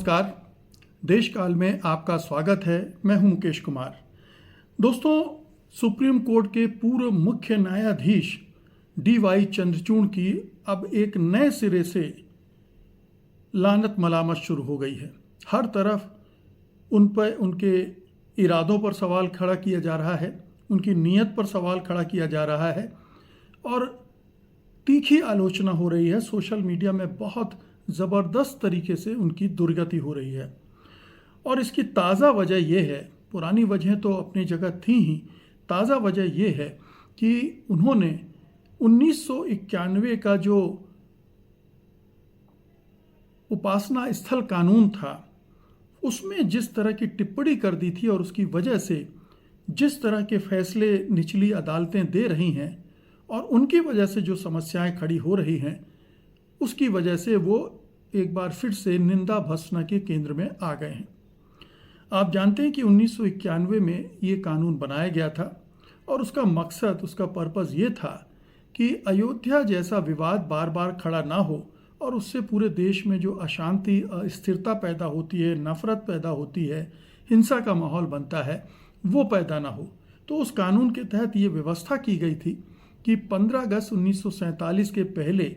नमस्कार। देश काल में आपका स्वागत है। मैं हूं मुकेश कुमार। दोस्तों, सुप्रीम कोर्ट के पूर्व मुख्य न्यायाधीश DY चंद्रचूड़ की अब एक नए सिरे से लानत मलामत शुरू हो गई है। हर तरफ उन पर उनके इरादों पर सवाल खड़ा किया जा रहा है, उनकी नीयत पर सवाल खड़ा किया जा रहा है और तीखी आलोचना हो रही है। सोशल मीडिया में बहुत ज़बरदस्त तरीके से उनकी दुर्गति हो रही है और इसकी ताज़ा वजह यह है, पुरानी वजह तो अपनी जगह थी ही, ताज़ा वजह यह है कि उन्होंने 1991 का जो उपासना स्थल कानून था उसमें जिस तरह की टिप्पणी कर दी थी और उसकी वजह से जिस तरह के फैसले निचली अदालतें दे रही हैं और उनकी वजह से जो समस्याएं खड़ी हो रही हैं, उसकी वजह से वो एक बार फिर से निंदा भर्त्सना के केंद्र में आ गए हैं। आप जानते हैं कि 1991 में ये कानून बनाया गया था और उसका मकसद, उसका पर्पज़ ये था कि अयोध्या जैसा विवाद बार बार खड़ा ना हो और उससे पूरे देश में जो अशांति, अस्थिरता पैदा होती है, नफरत पैदा होती है, हिंसा का माहौल बनता है, वो पैदा ना हो। तो उस कानून के तहत ये व्यवस्था की गई थी कि 15 अगस्त 1947 के पहले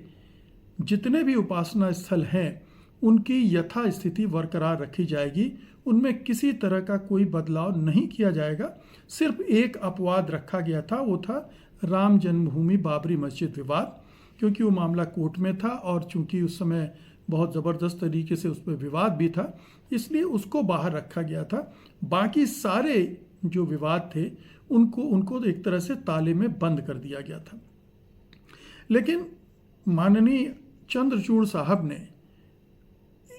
जितने भी उपासना स्थल हैं उनकी यथास्थिति बरकरार रखी जाएगी, उनमें किसी तरह का कोई बदलाव नहीं किया जाएगा। सिर्फ एक अपवाद रखा गया था, वो था राम जन्मभूमि बाबरी मस्जिद विवाद, क्योंकि वो मामला कोर्ट में था और चूंकि उस समय बहुत ज़बरदस्त तरीके से उस पर विवाद भी था, इसलिए उसको बाहर रखा गया था। बाकी सारे जो विवाद थे उनको एक तरह से ताले में बंद कर दिया गया था। लेकिन माननीय चंद्रचूड़ साहब ने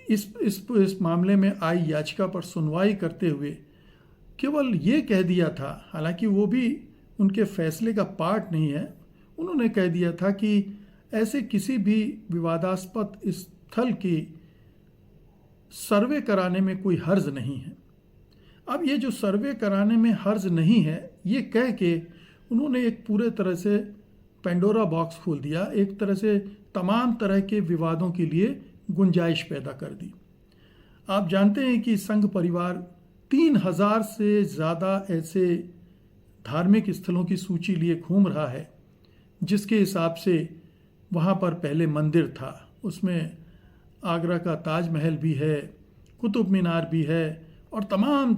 इस मामले में आई याचिका पर सुनवाई करते हुए केवल ये कह दिया था, हालांकि वो भी उनके फैसले का पार्ट नहीं है, उन्होंने कह दिया था कि ऐसे किसी भी विवादास्पद स्थल की सर्वे कराने में कोई हर्ज नहीं है। अब ये जो सर्वे कराने में हर्ज नहीं है, ये कह के उन्होंने एक पूरे तरह से पेंडोरा बॉक्स खोल दिया, एक तरह से तमाम तरह के विवादों के लिए गुंजाइश पैदा कर दी। आप जानते हैं कि संघ परिवार 3000 से ज़्यादा ऐसे धार्मिक स्थलों की सूची लिए घूम रहा है, जिसके हिसाब से वहाँ पर पहले मंदिर था, उसमें आगरा का ताजमहल भी है, कुतुब मीनार भी है और तमाम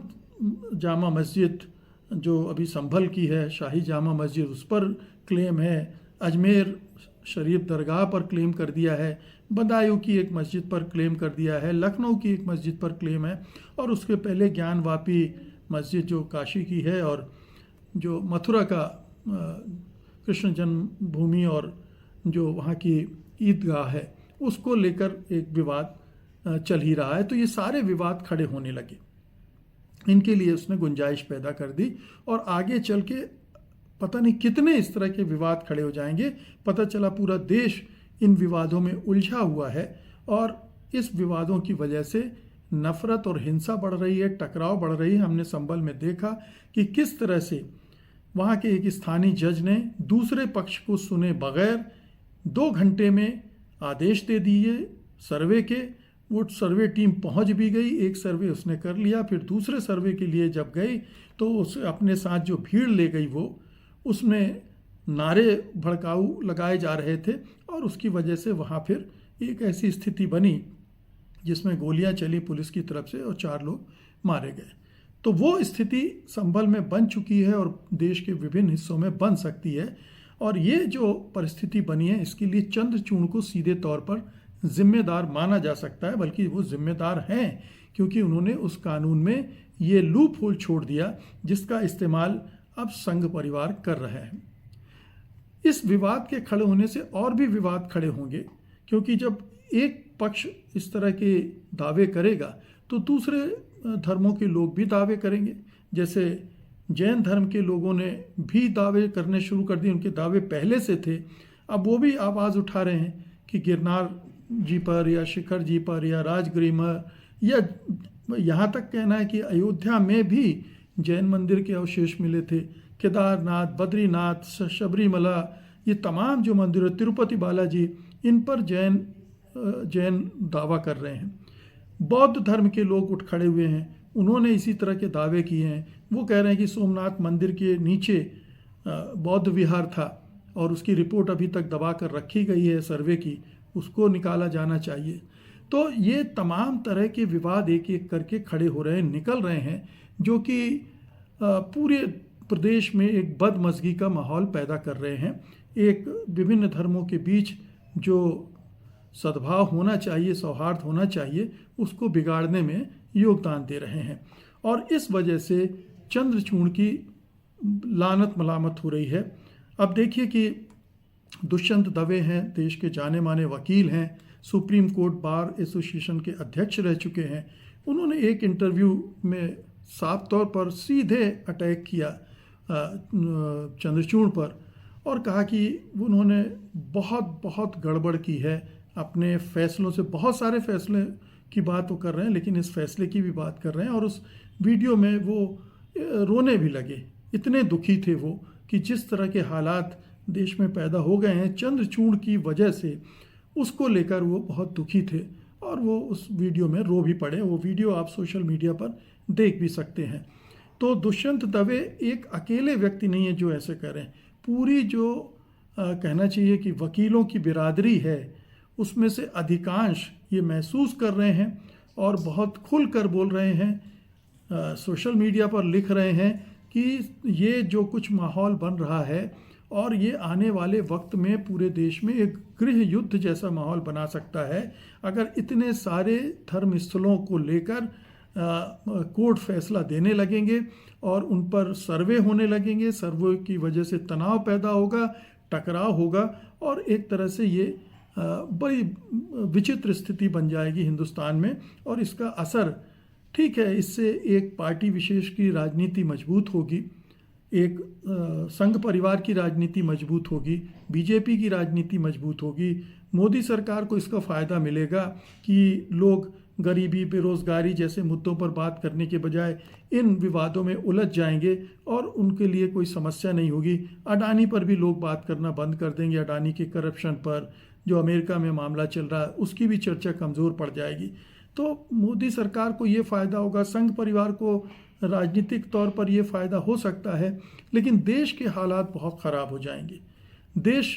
जामा मस्जिद जो अभी संभल की है, शाही जामा मस्जिद, उस पर क्लेम है, अजमेर शरीफ दरगाह पर क्लेम कर दिया है, बदायूं की एक मस्जिद पर क्लेम कर दिया है, लखनऊ की एक मस्जिद पर क्लेम है और उसके पहले ज्ञानवापी मस्जिद जो काशी की है और जो मथुरा का कृष्ण जन्मभूमि और जो वहाँ की ईदगाह है, उसको लेकर एक विवाद चल ही रहा है। तो ये सारे विवाद खड़े होने लगे, इनके लिए उसने गुंजाइश पैदा कर दी और आगे चल के पता नहीं कितने इस तरह के विवाद खड़े हो जाएंगे। पता चला पूरा देश इन विवादों में उलझा हुआ है और इस विवादों की वजह से नफरत और हिंसा बढ़ रही है, टकराव बढ़ रही है। हमने संभल में देखा कि किस तरह से वहाँ के एक स्थानीय जज ने दूसरे पक्ष को सुने बगैर 2 घंटे में आदेश दे दिए सर्वे के। वो सर्वे टीम पहुंच भी गई, एक सर्वे उसने कर लिया, फिर दूसरे सर्वे के लिए जब गई तो उस अपने साथ जो भीड़ ले गई वो उसमें नारे भड़काऊ लगाए जा रहे थे और उसकी वजह से वहाँ फिर एक ऐसी स्थिति बनी जिसमें गोलियां चली पुलिस की तरफ से और 4 लोग मारे गए। तो वो स्थिति संभल में बन चुकी है और देश के विभिन्न हिस्सों में बन सकती है और ये जो परिस्थिति बनी है इसके लिए चंद्रचूड़ को सीधे तौर पर जिम्मेदार माना जा सकता है, बल्कि वो जिम्मेदार हैं क्योंकि उन्होंने उस कानून में ये लूप होल छोड़ दिया जिसका इस्तेमाल अब संघ परिवार कर रहे हैं। इस विवाद के खड़े होने से और भी विवाद खड़े होंगे, क्योंकि जब एक पक्ष इस तरह के दावे करेगा तो दूसरे धर्मों के लोग भी दावे करेंगे। जैसे जैन धर्म के लोगों ने भी दावे करने शुरू कर दिए, उनके दावे पहले से थे, अब वो भी आवाज़ उठा रहे हैं कि गिरनार जी पर या शिखर जी पर या राजगृह या यहाँ तक कहना है कि अयोध्या में भी जैन मंदिर के अवशेष मिले थे। केदारनाथ, बद्रीनाथ, शबरीमला, ये तमाम जो मंदिर, तिरुपति बालाजी, इन पर जैन दावा कर रहे हैं। बौद्ध धर्म के लोग उठ खड़े हुए हैं, उन्होंने इसी तरह के दावे किए हैं। वो कह रहे हैं कि सोमनाथ मंदिर के नीचे बौद्ध विहार था और उसकी रिपोर्ट अभी तक दबा कर रखी गई है सर्वे की, उसको निकाला जाना चाहिए। तो ये तमाम तरह के विवाद एक एक करके खड़े हो रहे हैं, निकल रहे हैं, जो कि पूरे प्रदेश में एक बदमज़गी का माहौल पैदा कर रहे हैं। एक विभिन्न धर्मों के बीच जो सद्भाव होना चाहिए, सौहार्द होना चाहिए, उसको बिगाड़ने में योगदान दे रहे हैं। और इस वजह से चंद्रचूड़ की लानत मलामत हो रही है। अब देखिए कि दुष्यंत दवे हैं, देश के जाने माने वकील हैं, सुप्रीम कोर्ट बार एसोसिएशन के अध्यक्ष रह चुके हैं। उन्होंने एक इंटरव्यू में साफ तौर पर सीधे अटैक किया चंद्रचूड़ पर और कहा कि उन्होंने बहुत बहुत गड़बड़ की है अपने फैसलों से। बहुत सारे फैसले की बात वो कर रहे हैं, लेकिन इस फैसले की भी बात कर रहे हैं। और उस वीडियो में वो रोने भी लगे, इतने दुखी थे वो कि जिस तरह के हालात देश में पैदा हो गए हैं चंद्रचूड़ की वजह से, उसको लेकर वो बहुत दुखी थे और वो उस वीडियो में रो भी पड़े। वो वीडियो आप सोशल मीडिया पर देख भी सकते हैं। तो दुष्यंत दवे एक अकेले व्यक्ति नहीं है जो ऐसे करें। पूरी जो कहना चाहिए कि वकीलों की बिरादरी है, उसमें से अधिकांश ये महसूस कर रहे हैं और बहुत खुलकर बोल रहे हैं, सोशल मीडिया पर लिख रहे हैं कि ये जो कुछ माहौल बन रहा है और ये आने वाले वक्त में पूरे देश में एक गृह युद्ध जैसा माहौल बना सकता है अगर इतने सारे धर्म स्थलों को लेकर कोर्ट फैसला देने लगेंगे और उन पर सर्वे होने लगेंगे। सर्वे की वजह से तनाव पैदा होगा, टकराव होगा और एक तरह से ये बड़ी विचित्र स्थिति बन जाएगी हिंदुस्तान में। और इसका असर, ठीक है, इससे एक पार्टी विशेष की राजनीति मजबूत होगी, एक संघ परिवार की राजनीति मजबूत होगी, बीजेपी की राजनीति मजबूत होगी। मोदी सरकार को इसका फ़ायदा मिलेगा कि लोग गरीबी, बेरोज़गारी जैसे मुद्दों पर बात करने के बजाय इन विवादों में उलझ जाएंगे और उनके लिए कोई समस्या नहीं होगी। अडानी पर भी लोग बात करना बंद कर देंगे, अडानी के करप्शन पर जो अमेरिका में मामला चल रहा है उसकी भी चर्चा कमज़ोर पड़ जाएगी। तो मोदी सरकार को ये फ़ायदा होगा, संघ परिवार को राजनीतिक तौर पर यह फ़ायदा हो सकता है, लेकिन देश के हालात बहुत ख़राब हो जाएंगे। देश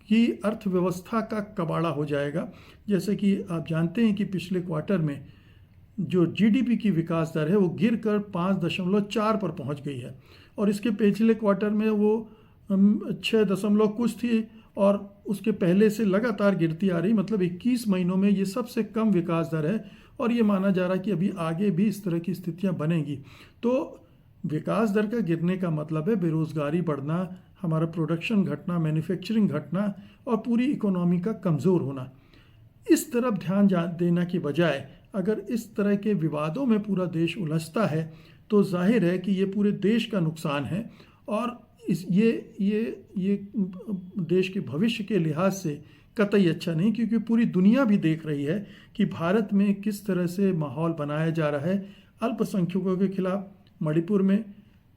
की अर्थव्यवस्था का कबाड़ा हो जाएगा। जैसे कि आप जानते हैं कि पिछले क्वार्टर में जो जीडीपी की विकास दर है वो गिरकर 5.4 पर पहुंच गई है और इसके पिछले क्वार्टर में वो 6 कुछ थी और उसके पहले से लगातार गिरती आ रही। मतलब 21 महीनों में ये सबसे कम विकास दर है और ये माना जा रहा है कि अभी आगे भी इस तरह की स्थितियां बनेंगी। तो विकास दर का गिरने का मतलब है बेरोज़गारी बढ़ना, हमारा प्रोडक्शन घटना, मैन्युफैक्चरिंग घटना और पूरी इकोनॉमी का कमज़ोर होना। इस तरफ ध्यान देना की बजाय अगर इस तरह के विवादों में पूरा देश उलझता है तो जाहिर है कि ये पूरे देश का नुकसान है और ये देश के भविष्य के लिहाज से कतई अच्छा नहीं, क्योंकि पूरी दुनिया भी देख रही है कि भारत में किस तरह से माहौल बनाया जा रहा है अल्पसंख्यकों के खिलाफ। मणिपुर में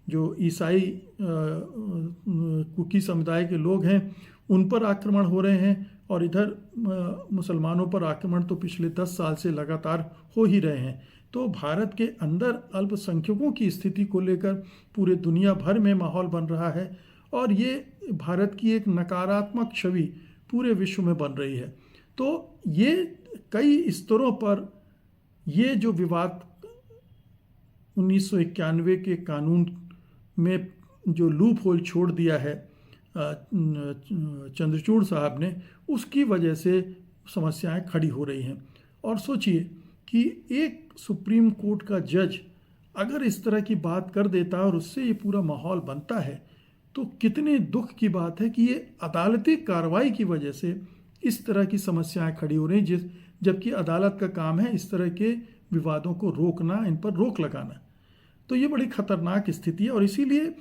जो ईसाई कुकी समुदाय के लोग हैं उन पर आक्रमण हो रहे हैं और इधर मुसलमानों पर आक्रमण तो पिछले 10 साल से लगातार हो ही रहे हैं। तो भारत के अंदर अल्पसंख्यकों की स्थिति को लेकर पूरे दुनिया भर में माहौल बन रहा है और ये भारत की एक नकारात्मक छवि पूरे विश्व में बन रही है। तो ये कई स्तरों पर ये जो विवाद 1991 के कानून में जो लूप होल छोड़ दिया है चंद्रचूड़ साहब ने, उसकी वजह से समस्याएं खड़ी हो रही हैं। और सोचिए कि एक सुप्रीम कोर्ट का जज अगर इस तरह की बात कर देता है और उससे ये पूरा माहौल बनता है तो कितने दुख की बात है कि ये अदालती कार्रवाई की वजह से इस तरह की समस्याएं खड़ी हो रही हैं, जबकि अदालत का काम है इस तरह के विवादों को रोकना, इन पर रोक लगाना। तो ये बड़ी खतरनाक स्थिति है और इसीलिए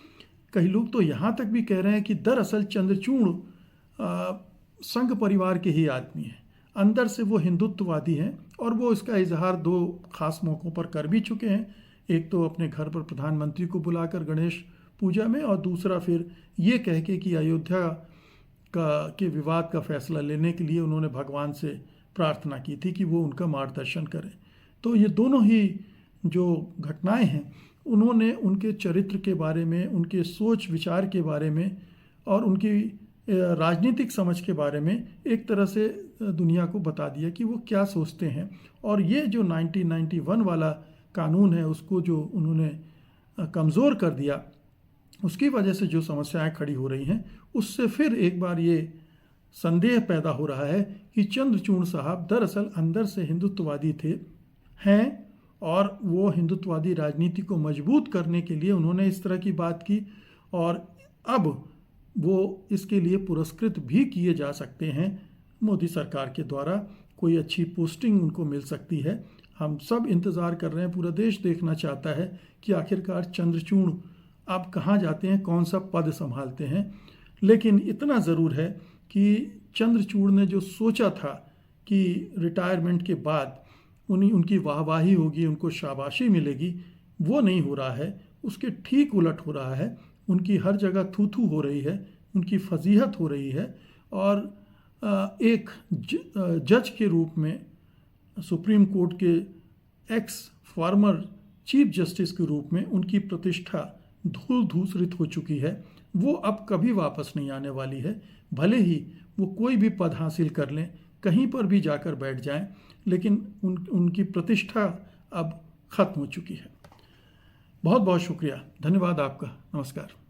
कई लोग तो यहाँ तक भी कह रहे हैं कि दरअसल चंद्रचूड़ संघ परिवार के ही आदमी हैं, अंदर से वो हिंदुत्ववादी हैं और वो इसका इजहार 2 खास मौक़ों पर कर भी चुके हैं। एक तो अपने घर पर प्रधानमंत्री को बुलाकर गणेश पूजा में और दूसरा फिर ये कह के कि अयोध्या के विवाद का फैसला लेने के लिए उन्होंने भगवान से प्रार्थना की थी कि वो उनका मार्गदर्शन करें। तो ये दोनों ही जो घटनाएं हैं उन्होंने उनके चरित्र के बारे में, उनके सोच विचार के बारे में और उनकी राजनीतिक समझ के बारे में एक तरह से दुनिया को बता दिया कि वो क्या सोचते हैं। और ये जो 1991 वाला कानून है उसको जो उन्होंने कमज़ोर कर दिया, उसकी वजह से जो समस्याएं खड़ी हो रही हैं, उससे फिर एक बार ये संदेह पैदा हो रहा है कि चंद्रचूड़ साहब दरअसल अंदर से हिंदुत्ववादी हैं और वो हिंदुत्ववादी राजनीति को मजबूत करने के लिए उन्होंने इस तरह की बात की और अब वो इसके लिए पुरस्कृत भी किए जा सकते हैं मोदी सरकार के द्वारा। कोई अच्छी पोस्टिंग उनको मिल सकती है। हम सब इंतज़ार कर रहे हैं, पूरा देश देखना चाहता है कि आखिरकार चंद्रचूड़ अब कहाँ जाते हैं, कौन सा पद संभालते हैं। लेकिन इतना ज़रूर है कि चंद्रचूड़ ने जो सोचा था कि रिटायरमेंट के बाद उनकी वाहवाही होगी, उनको शाबाशी मिलेगी, वो नहीं हो रहा है। उसके ठीक उलट हो रहा है। उनकी हर जगह थू थू हो रही है, उनकी फजीहत हो रही है और एक जज के रूप में, सुप्रीम कोर्ट के एक्स फॉर्मर चीफ जस्टिस के रूप में उनकी प्रतिष्ठा धूल धूसरित हो चुकी है। वो अब कभी वापस नहीं आने वाली है। भले ही वो कोई भी पद हासिल कर लें, कहीं पर भी जाकर बैठ जाएं, लेकिन उनकी प्रतिष्ठा अब ख़त्म हो चुकी है। बहुत बहुत शुक्रिया, धन्यवाद आपका, नमस्कार।